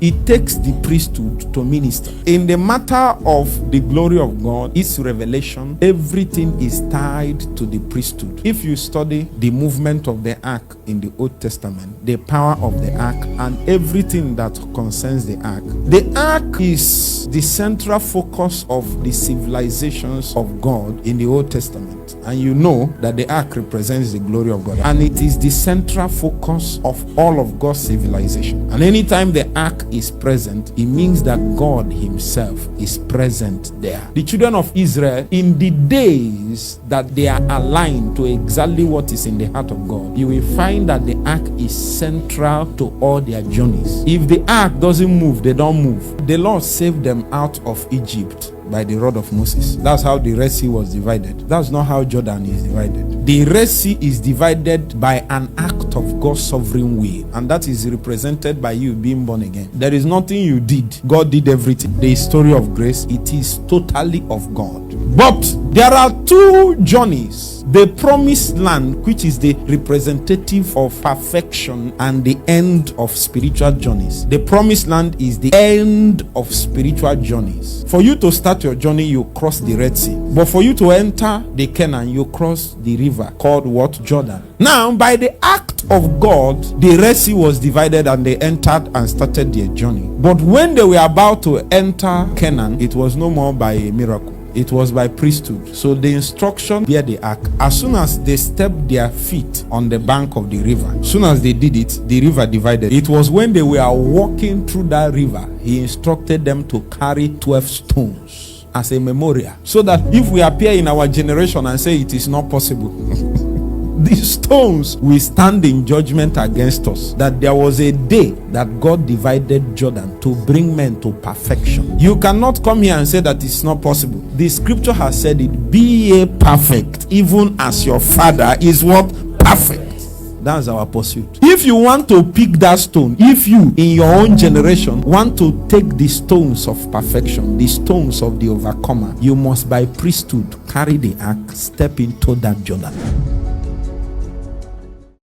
It takes the priesthood to minister. In the matter of the glory of God, its revelation, everything is tied to the priesthood. If you study the movement of the ark in the Old Testament, the power of the ark, and everything that concerns the ark is the central focus of the civilizations of God in the Old Testament. And you know that the ark represents the glory of God. And it is the central focus of all of God's civilization. And anytime the ark is present, it means that God himself is present there. The children of Israel, in the days that they are aligned to exactly what is in the heart of God, you will find that the ark is central to all their journeys. If the ark doesn't move, they don't move. The Lord saved them out of Egypt by the rod of Moses. That's how the Red Sea was divided. That's not how Jordan is divided. The Red Sea is divided by an act of God's sovereign will, and that is represented by you being born again. There is nothing you did. God did everything. The story of grace, it is totally of God. But there are two journeys. The promised land, which is the representative of perfection and the end of spiritual journeys. The promised land is the end of spiritual journeys. For you to start your journey, you cross the Red Sea. But for you to enter the Canaan, you cross the river called what? Jordan. Now, by the act of God, the Red Sea was divided and they entered and started their journey. But when they were about to enter Canaan, it was no more by a miracle. It was by priesthood. So the instruction bear the ark. As soon as they stepped their feet on the bank of the river, as soon as they did it, the river divided. It was when they were walking through that river, he instructed them to carry 12 stones as a memorial, so that if we appear in our generation and say it is not possible, these stones will stand in judgment against us. That there was a day that God divided Jordan to bring men to perfection. You cannot come here and say that it's not possible. The scripture has said it, be ye perfect, even as your Father is what? Perfect. That's our pursuit. If you want to pick that stone, if you in your own generation want to take the stones of perfection, the stones of the overcomer, you must by priesthood carry the ark, step into that Jordan.